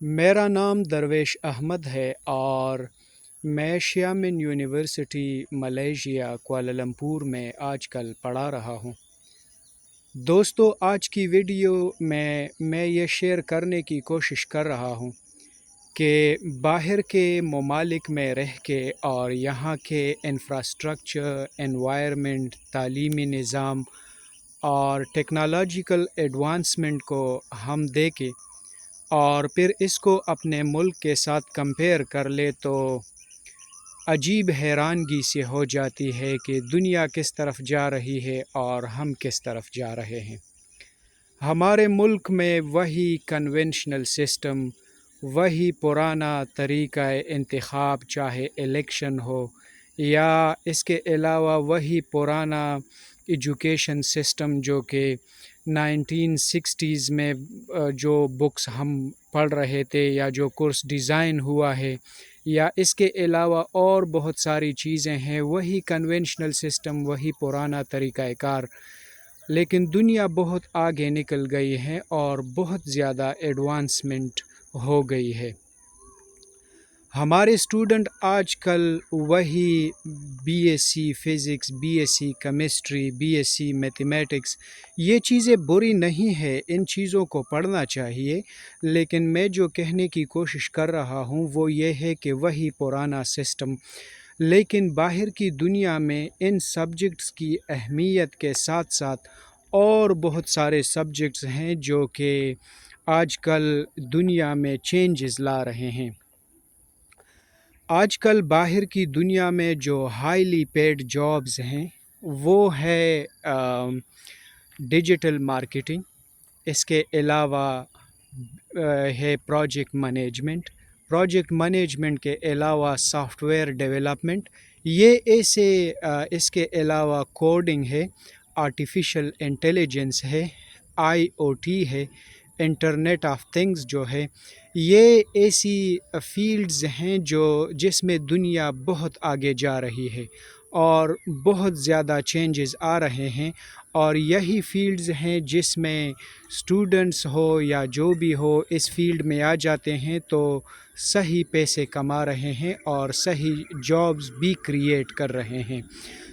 میرا نام درویش احمد ہے اور میں شیامن یونیورسٹی ملیشیا کوالالمپور میں آج کل پڑھا رہا ہوں۔ دوستو، آج کی ویڈیو میں یہ شیئر کرنے کی کوشش کر رہا ہوں کہ باہر کے ممالک میں رہ کے اور یہاں کے انفراسٹرکچر، انوائرمنٹ، تعلیمی نظام اور ٹیکنالوجیکل ایڈوانسمنٹ کو ہم دیکھیں اور پھر اس کو اپنے ملک کے ساتھ کمپیئر کر لے تو عجیب حیرانگی سے ہو جاتی ہے کہ دنیا کس طرف جا رہی ہے اور ہم کس طرف جا رہے ہیں۔ ہمارے ملک میں وہی کنونشنل سسٹم، وہی پرانا طریقہ انتخاب، چاہے الیکشن ہو یا اس کے علاوہ وہی پرانا ایجوکیشن سسٹم جو کہ 1960s میں جو بکس ہم پڑھ رہے تھے یا جو کورس ڈیزائن ہوا ہے، یا اس کے علاوہ اور بہت ساری چیزیں ہیں، وہی کنونشنل سسٹم، وہی پرانا طریقہ کار۔ لیکن دنیا بہت آگے نکل گئی ہے اور بہت زیادہ ایڈوانسمنٹ ہو گئی ہے۔ ہمارے اسٹوڈنٹ آج کل وہی B S C physics, B S C chemistry, B S C mathematics, یہ چیزیں بری نہیں ہے، ان چیزوں کو پڑھنا چاہیے، لیکن میں جو کہنے کی کوشش کر رہا ہوں وہ یہ ہے کہ وہی پرانا سسٹم۔ لیکن باہر کی دنیا میں ان سبجیکٹس کی اہمیت کے ساتھ ساتھ اور بہت سارے سبجیکٹس ہیں جو کہ آج کل دنیا میں چینجز لا رہے ہیں۔ آج کل باہر کی دنیا میں جو ہائیلی پیڈ جابز ہیں وہ ہے ڈیجیٹل مارکیٹنگ، اس کے علاوہ ہے پروجیکٹ مینجمنٹ کے علاوہ سافٹ ویئر ڈیولپمنٹ، یہ ایسے اس کے علاوہ کوڈنگ ہے، آرٹیفیشل انٹیلیجنس ہے، آئی او ٹی ہے، انٹرنیٹ آف تھنگز جو ہے، یہ ایسی فیلڈز ہیں جس میں دنیا بہت آگے جا رہی ہے اور بہت زیادہ چینجز آ رہے ہیں، اور یہی فیلڈز ہیں جس میں اسٹوڈنٹس ہو یا جو بھی ہو اس فیلڈ میں آ جاتے ہیں تو صحیح پیسے کما رہے ہیں اور صحیح جابز بھی کریٹ کر رہے ہیں۔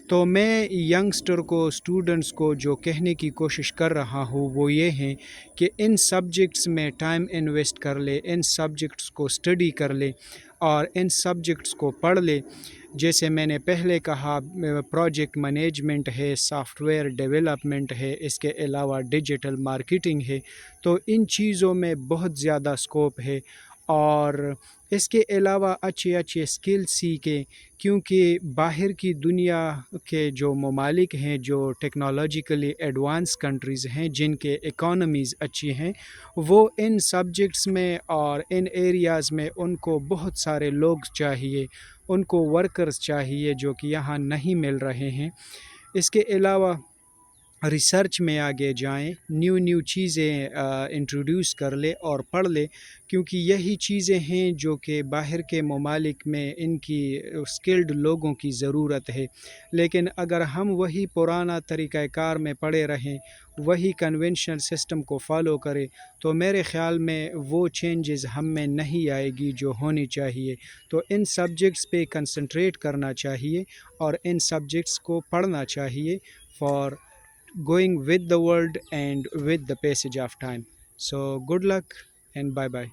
تو میں ینگسٹر کو، اسٹوڈنٹس کو جو کہنے کی کوشش کر رہا ہوں وہ یہ ہے کہ ان سبجیکٹس میں ٹائم انویسٹ کر لے، ان سبجیکٹس کو اسٹڈی کر لے اور ان سبجیکٹس کو پڑھ لے۔ جیسے میں نے پہلے کہا، پروجیکٹ مینجمنٹ ہے، سافٹ ویئر ڈیولپمنٹ ہے، اس کے علاوہ ڈیجیٹل مارکیٹنگ ہے، تو ان چیزوں میں بہت زیادہ اسکوپ ہے، اور اس کے علاوہ اچھے اسکل سیکھیں، کیونکہ باہر کی دنیا کے جو ممالک ہیں، جو ٹیکنالوجیکلی ایڈوانس کنٹریز ہیں، جن کے اکانومیز اچھی ہیں، وہ ان سبجیکٹس میں اور ان ایریاز میں ان کو بہت سارے لوگ چاہیے، ان کو ورکرز چاہیے جو کہ یہاں نہیں مل رہے ہیں۔ اس کے علاوہ ریسرچ میں آگے جائیں، نیو چیزیں انٹروڈیوس کر لے اور پڑھ لے، کیونکہ یہی چیزیں ہیں جو کہ باہر کے ممالک میں ان کی اسکلڈ لوگوں کی ضرورت ہے۔ لیکن اگر ہم وہی پرانا طریقہ کار میں پڑے رہیں، وہی کنونشنل سسٹم کو فالو کریں، تو میرے خیال میں وہ چینجز ہم میں نہیں آئے گی جو ہونی چاہیے۔ تو ان سبجیکٹس پہ کنسنٹریٹ کرنا چاہیے اور ان سبجیکٹس کو پڑھنا چاہیے for going with the world and with the passage of time. So good luck and bye bye.